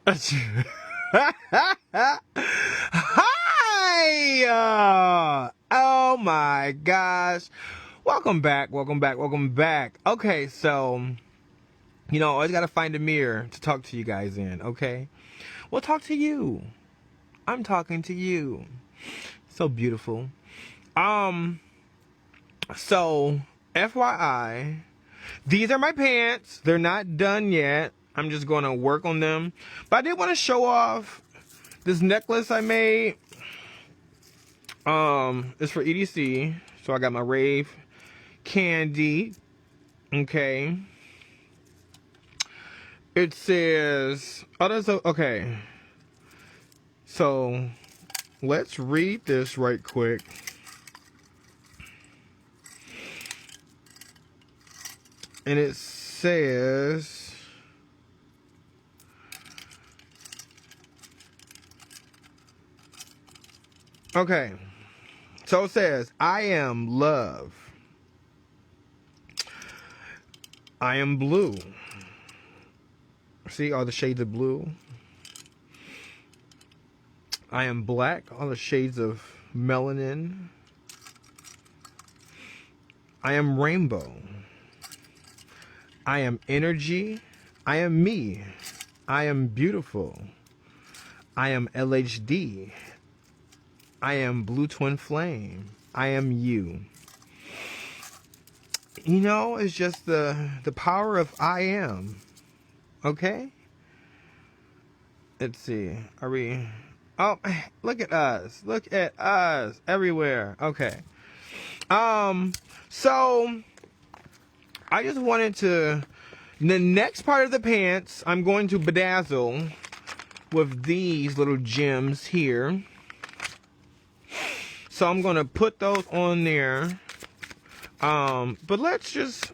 Hi! Oh my gosh. Welcome back. Okay, so, always gotta find a mirror to talk to you guys in, okay? Well, talk to you. I'm talking to you. So beautiful. So, FYI, these are my pants. They're not done yet. I'm just gonna work on them. But I did want to show off this necklace I made. It's for EDC. So I got my rave candy. Okay. It says, okay. So let's read this right quick. And it says, okay. So it says, I am love. I am blue. See all the shades of blue? I am black, all the shades of melanin. I am rainbow. I am energy. I am me. I am beautiful. I am LHD. I am blue twin flame. I am you. It's just the power of I am. Okay? Let's see. Are we... Oh, look at us. Look at us everywhere. Okay. So I just wanted to, the next part of the pants, I'm going to bedazzle with these little gems here. So I'm going to put those on there. But let's just,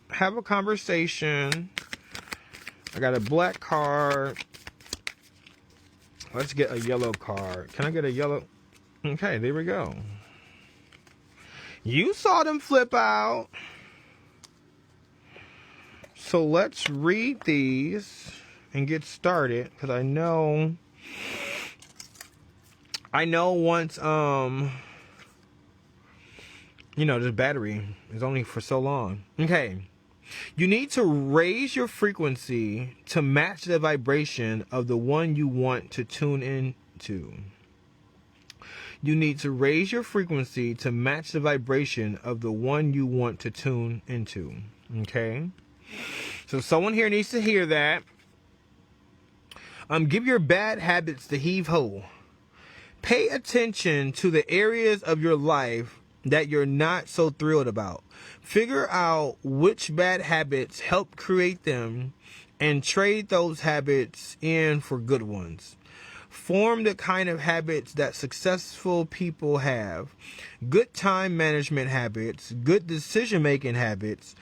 have a conversation. I got a black card. Let's get a yellow card. Can I get a yellow? Okay, there we go. You saw them flip out. So let's read these and get started. Because I know once, this battery is only for so long. Okay. You need to raise your frequency to match the vibration of the one you want to tune into. You need to raise your frequency to match the vibration of the one you want to tune into. Okay? So someone here needs to hear that. Give your bad habits the heave-ho. Pay attention to the areas of your life that you're not so thrilled about. Figure out which bad habits help create them and trade those habits in for good ones. Form the kind of habits that successful people have. Good time management habits, good decision-making habits,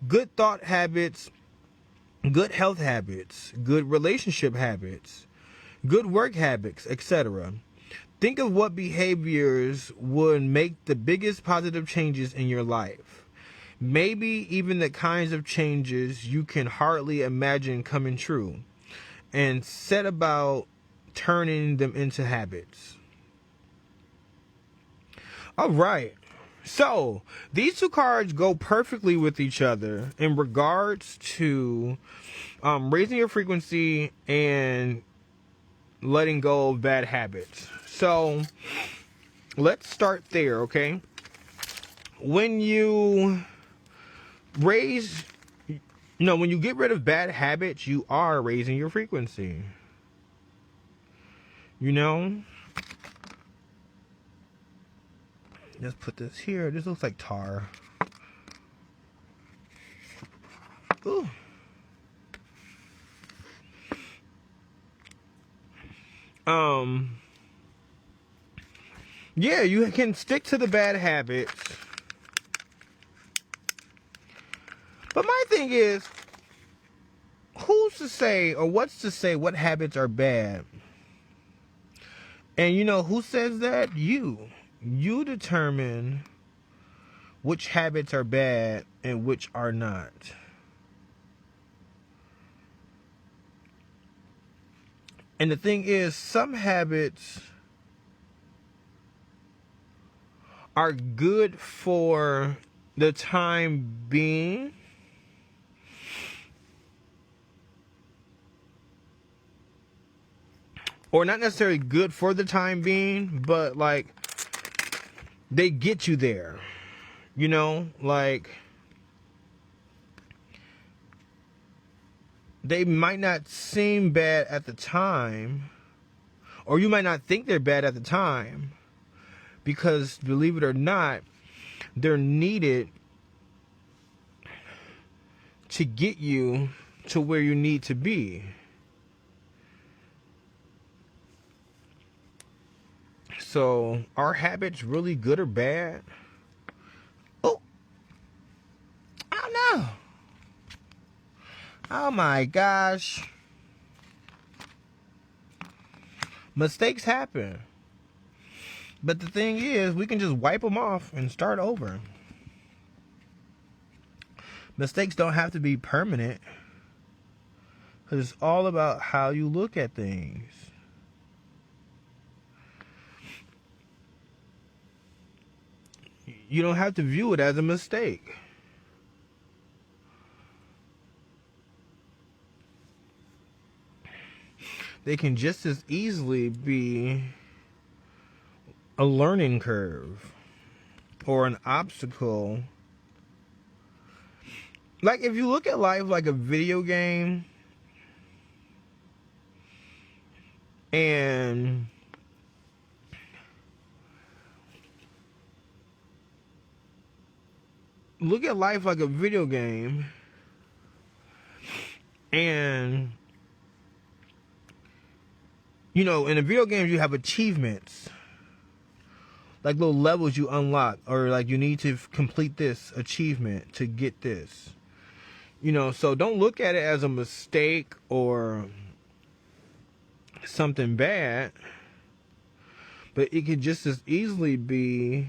good thought habits, good health habits, good relationship habits, good work habits, etc. Think of what behaviors would make the biggest positive changes in your life. Maybe even the kinds of changes you can hardly imagine coming true. And set about turning them into habits. All right. So, these two cards go perfectly with each other in regards to raising your frequency and letting go of bad habits. So, let's start there, okay? When you when you get rid of bad habits, you are raising your frequency. Let's put this here. This looks like tar. Ooh. Yeah, you can stick to the bad habits. But my thing is, who's to say or what's to say what habits are bad? And who says that? You. You determine which habits are bad and which are not. And the thing is, some habits are good for the time being, or not necessarily good for the time being, but like they get you there, you know, like they might not seem bad at the time, or you might not think they're bad at the time, because believe it or not, they're needed to get you to where you need to be. So, are habits really good or bad? Oh, I don't know. Oh my gosh. Mistakes happen. But the thing is, we can just wipe them off and start over. Mistakes don't have to be permanent, because it's all about how you look at things. You don't have to view it as a mistake. They can just as easily be a learning curve or an obstacle. Like if you look at life like a video game, and look at life like a video game, and you know, in a video game you have achievements, like little levels you unlock, or like you need to complete this achievement to get this. You know, so don't look at it as a mistake or something bad, but it could just as easily be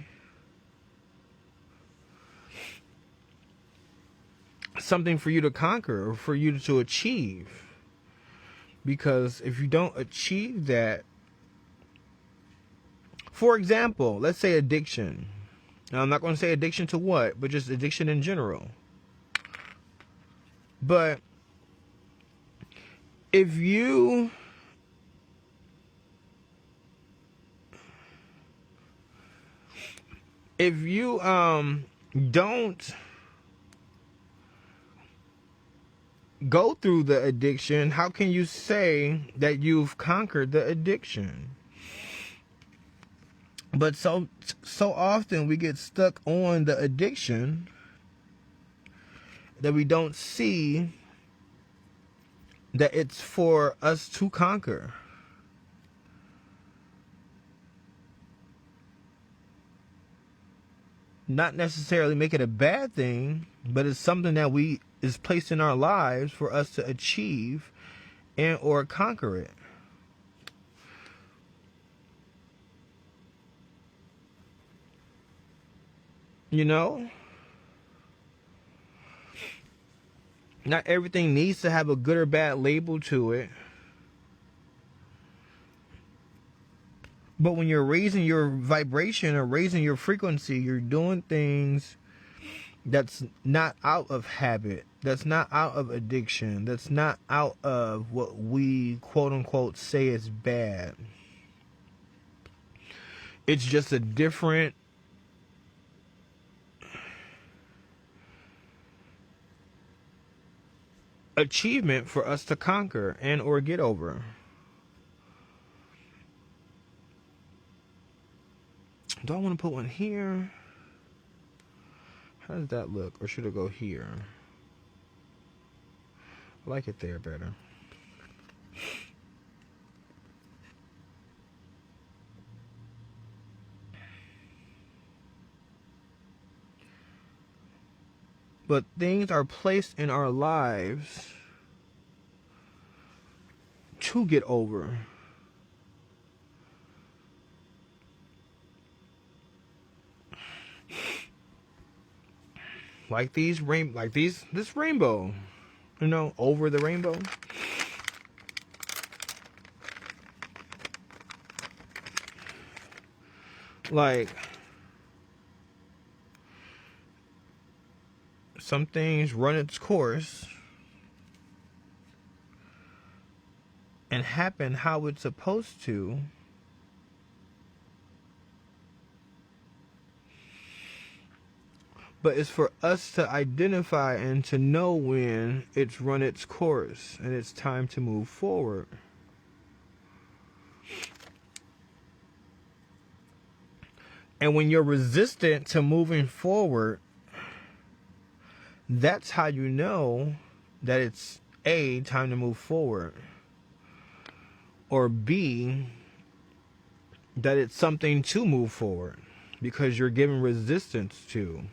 something for you to conquer or for you to achieve. Because if you don't achieve that, for example, let's say addiction. Now, I'm not going to say addiction to what, but just addiction in general. But if you don't go through the addiction, how can you say that you've conquered the addiction? But so often we get stuck on the addiction that we don't see that it's for us to conquer. Not necessarily make it a bad thing, but it's something that is placed in our lives for us to achieve and or conquer it. You know? Not everything needs to have a good or bad label to it. But when you're raising your vibration or raising your frequency, you're doing things that's not out of habit, that's not out of addiction, that's not out of what we quote unquote say is bad. It's just a different achievement for us to conquer and or get over. Do I want to put one here? How does that look? Or should it go here? I like it there better. But things are placed in our lives to get over. Like this rainbow, you know, over the rainbow. Like, some things run its course and happen how it's supposed to. But it's for us to identify and to know when it's run its course and it's time to move forward. And when you're resistant to moving forward, that's how you know that it's A, time to move forward, or B, that it's something to move forward, because you're giving resistance to.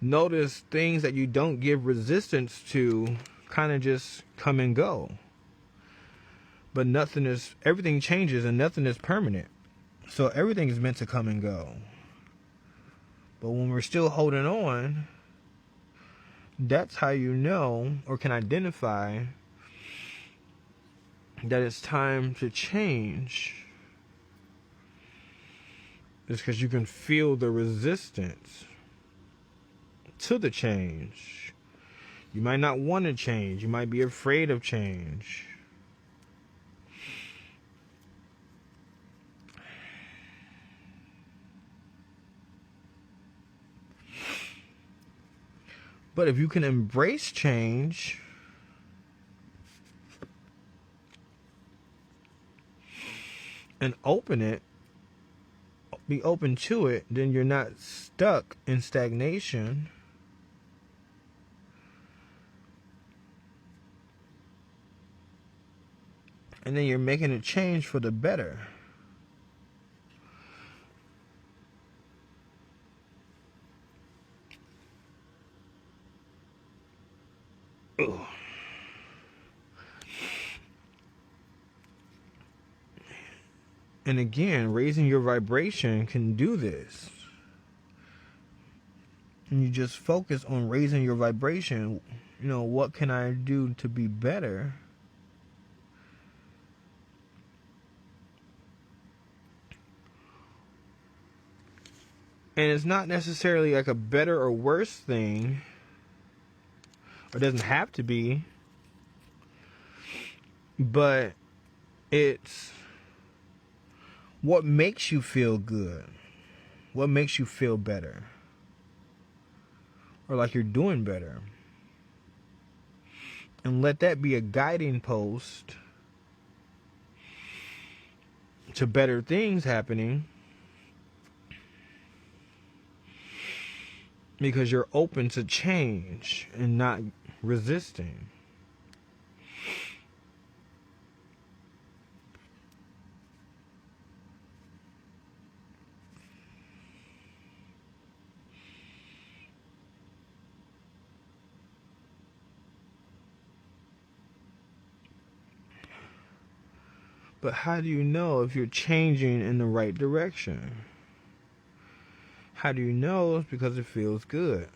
Notice things that you don't give resistance to kind of just come and go. But everything changes and nothing is permanent. So everything is meant to come and go. But when we're still holding on, that's how you know or can identify that it's time to change. It's because you can feel the resistance to the change. You might not want to change. You might be afraid of change. But if you can embrace change and be open to it, then you're not stuck in stagnation. And then you're making a change for the better. Ugh. And again, raising your vibration can do this. And you just focus on raising your vibration. You know, what can I do to be better? And it's not necessarily like a better or worse thing. Or it doesn't have to be. But it's what makes you feel good. What makes you feel better. Or like you're doing better. And let that be a guiding post to better things happening. Because you're open to change and not resisting. But how do you know if you're changing in the right direction? How do you know? It's because it feels good.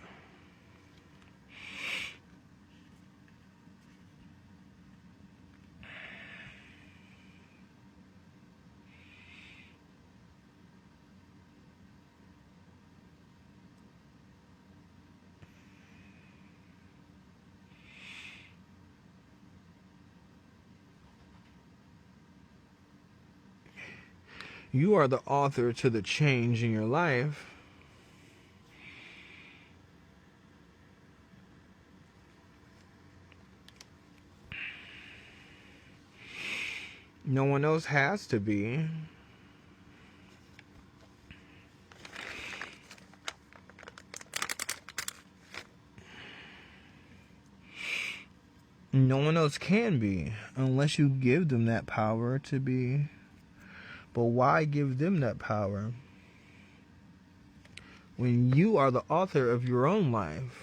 You are the author to the change in your life. No one else has to be. No one else can be unless you give them that power to be. But why give them that power when you are the author of your own life?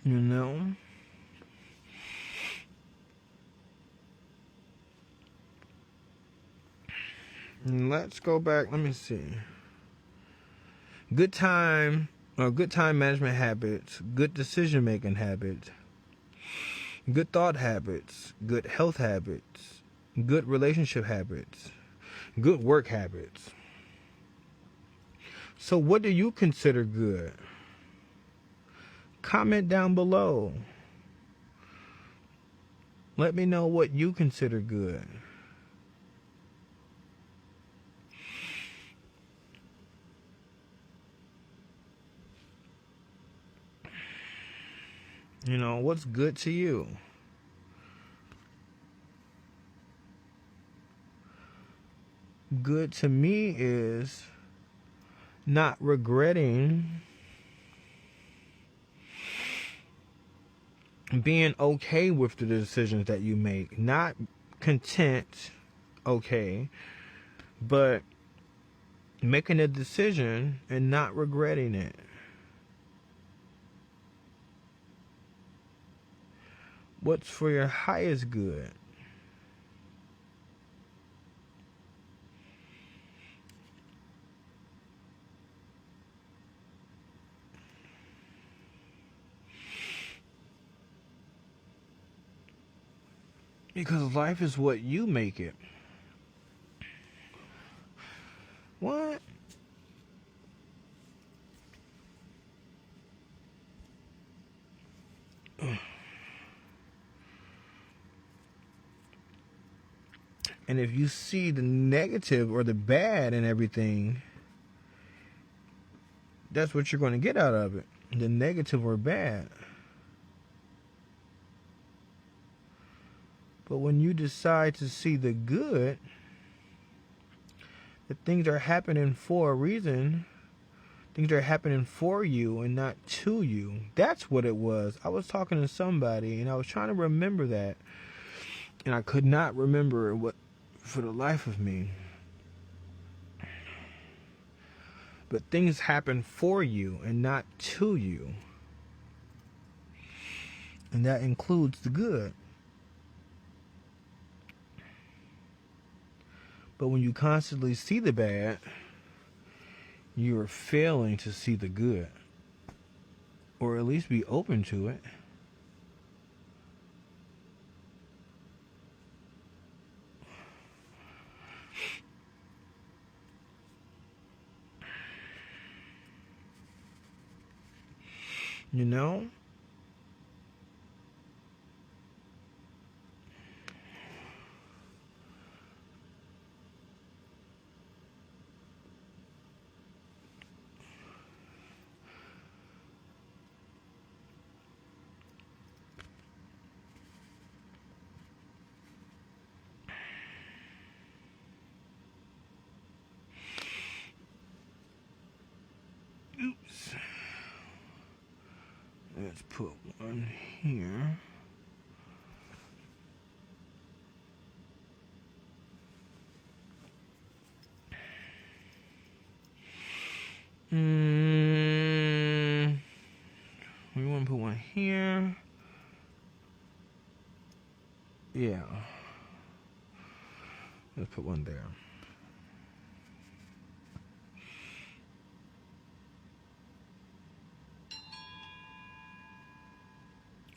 You know? Let's go back. Let me see. Good time management habits, good decision making habits, good thought habits, good health habits, good relationship habits, good work habits. So what do you consider good? Comment down below. Let me know what you consider good. You know, what's good to you? Good to me is not regretting, being okay with the decisions that you make, not content, okay, but making a decision and not regretting it. What's for your highest good? Because life is what you make it. What? And if you see the negative or the bad in everything, that's what you're going to get out of it. The negative or bad. But when you decide to see the good, that things are happening for a reason, things are happening for you and not to you. That's what it was. I was talking to somebody and I was trying to remember that. And I could not remember what for the life of me. But things happen for you and not to you. And that includes the good. But when you constantly see the bad, you are failing to see the good. Or at least be open to it. You know? Oops. Let's put one here. We want to put one here. Yeah. Let's put one there.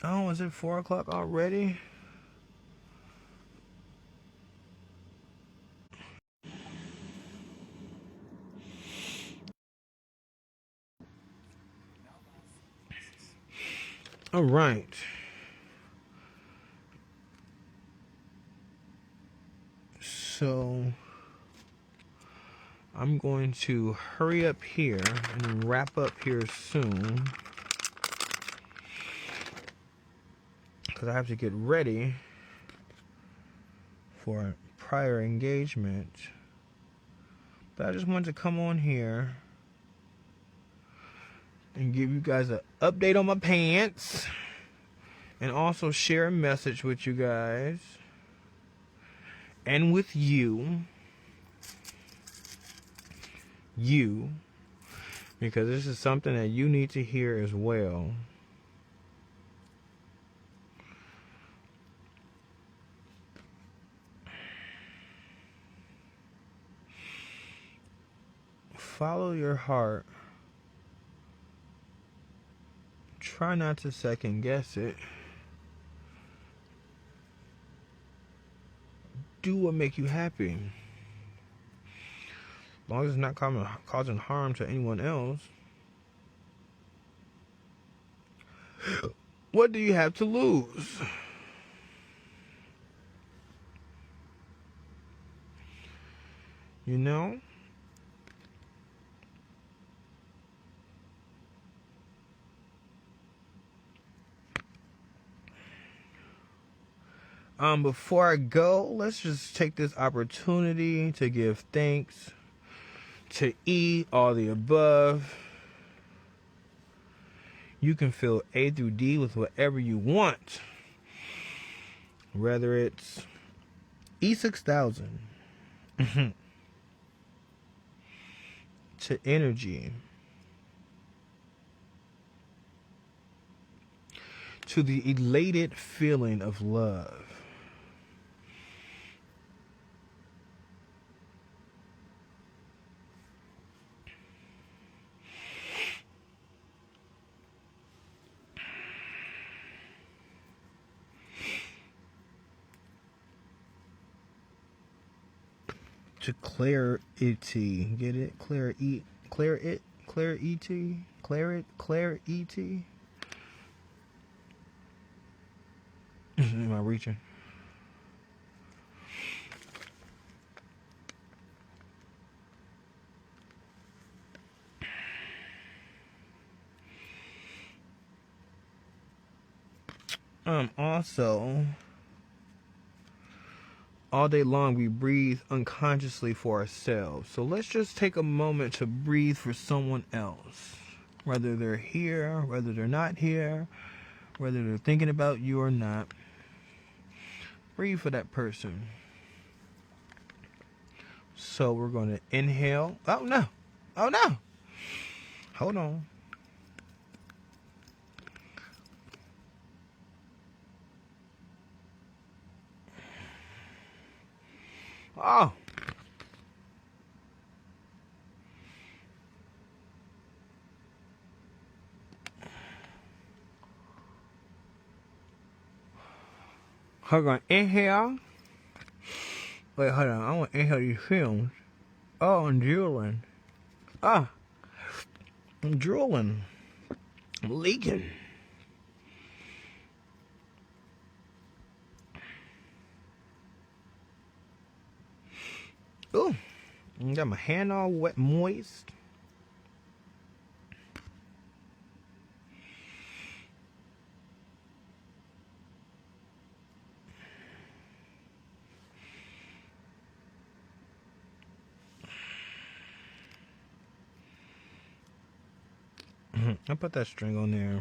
Oh, is it 4 o'clock already? All right. So I'm going to hurry up here and wrap up here soon. Because I have to get ready for prior engagement. But I just wanted to come on here and give you guys an update on my pants. And also share a message with you guys. And with you. Because this is something that you need to hear as well. follow your heart. Try not to second guess it. Do what make you happy. As long as it's not causing harm to anyone else. What do you have to lose? You know? Before I go, let's just take this opportunity to give thanks to E, all the above. You can fill A through D with whatever you want. Whether it's E6000 to energy, to the elated feeling of love. To clarity. Get it? Clarity. Am I reaching? Also, all day long we breathe unconsciously for ourselves. So let's just take a moment to breathe for someone else. Whether they're here, whether they're not here, whether they're thinking about you or not. Breathe for that person. So we're going to inhale. Oh no. Oh no. Hold on. Oh. Hold on. Inhale. Wait, hold on. I want to inhale these films. Oh, I'm drooling. Ah. I'm drooling. I'm leaking. Ooh. I got my hand all wet, moist. I put that string on there.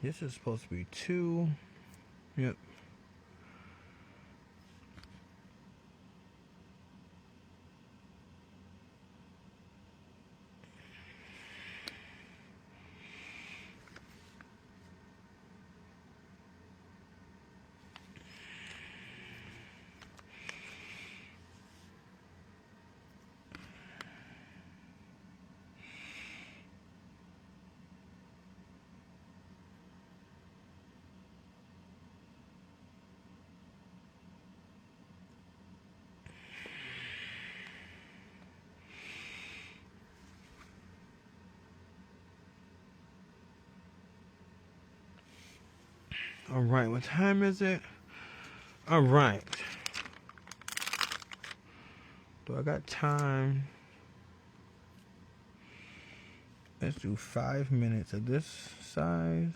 This is supposed to be 2. Yep. All right, what time is it? All right. Do I got time? Let's do 5 minutes of this size.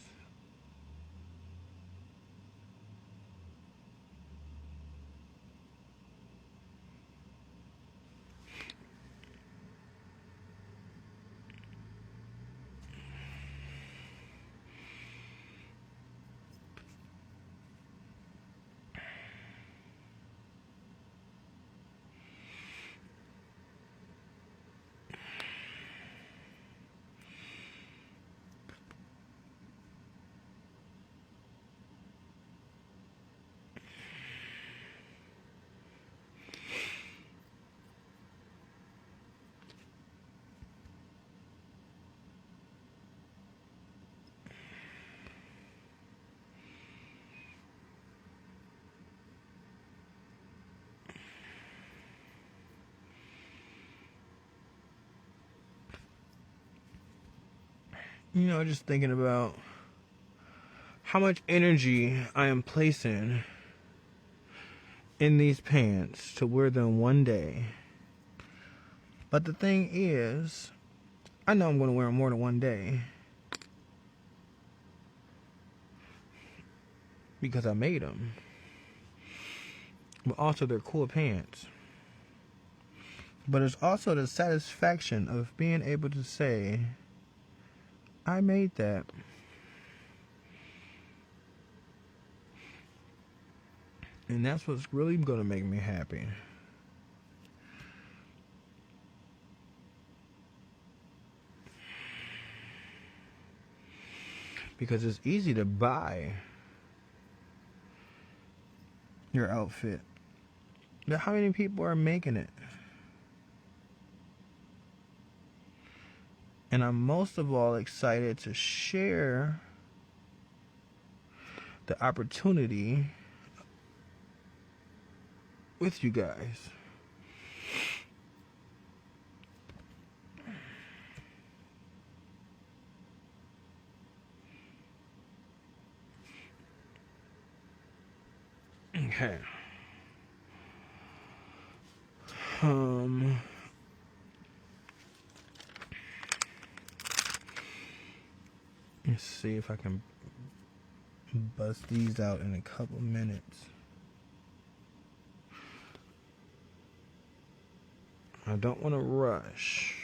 just thinking about how much energy I am placing in these pants to wear them one day. But the thing is, I know I'm going to wear them more than one day because I made them. But also they're cool pants. But it's also the satisfaction of being able to say, I made that. And that's what's really going to make me happy. Because it's easy to buy your outfit. But how many people are making it? And I'm most of all excited to share the opportunity with you guys. Okay. Let's see if I can bust these out in a couple minutes. I don't want to rush.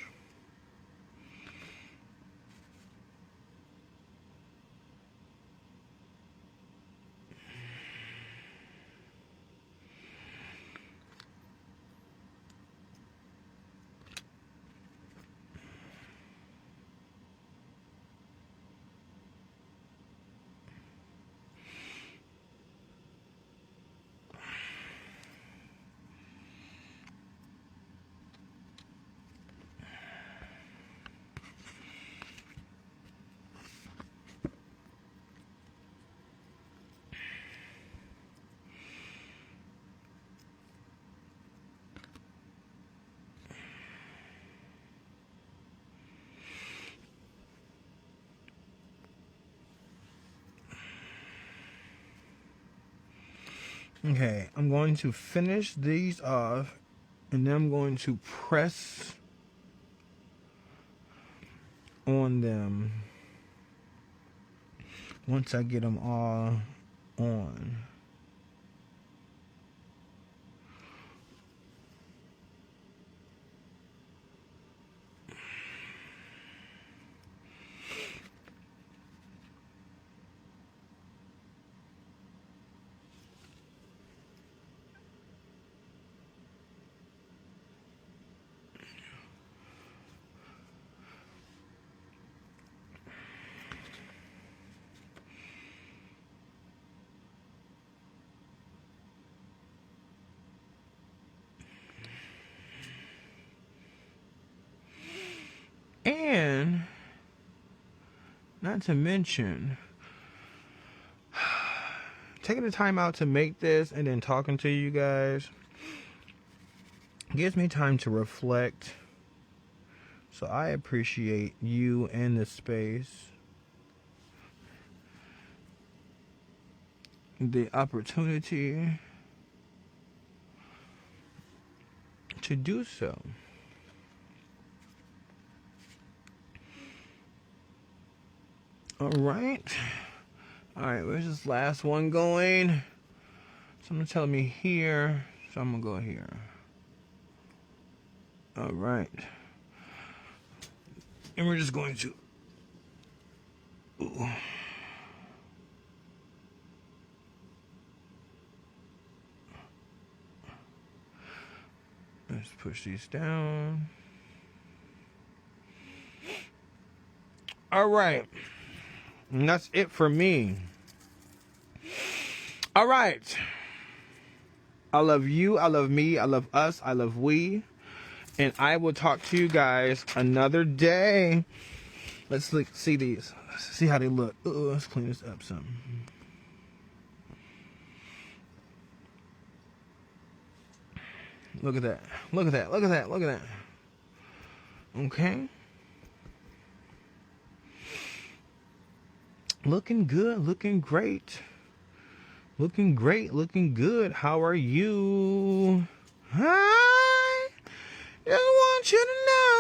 Okay, I'm going to finish these off, and then I'm going to press on them once I get them all on. And not to mention taking the time out to make this and then talking to you guys gives me time to reflect. So I appreciate you and the space, the opportunity to do so. All right, where's this last one going? Someone telling me here, so I'm gonna go here. All right, and we're just going to let's push these down. All right. And that's it for me. All right. I love you. I love me. I love us. I love we. And I will talk to you guys another day. Let's see these. See how they look. Let's clean this up some. Look at that. Look at that. Look at that. Look at that. Okay. Looking good, looking great. Looking great, looking good. How are you? I just want you to know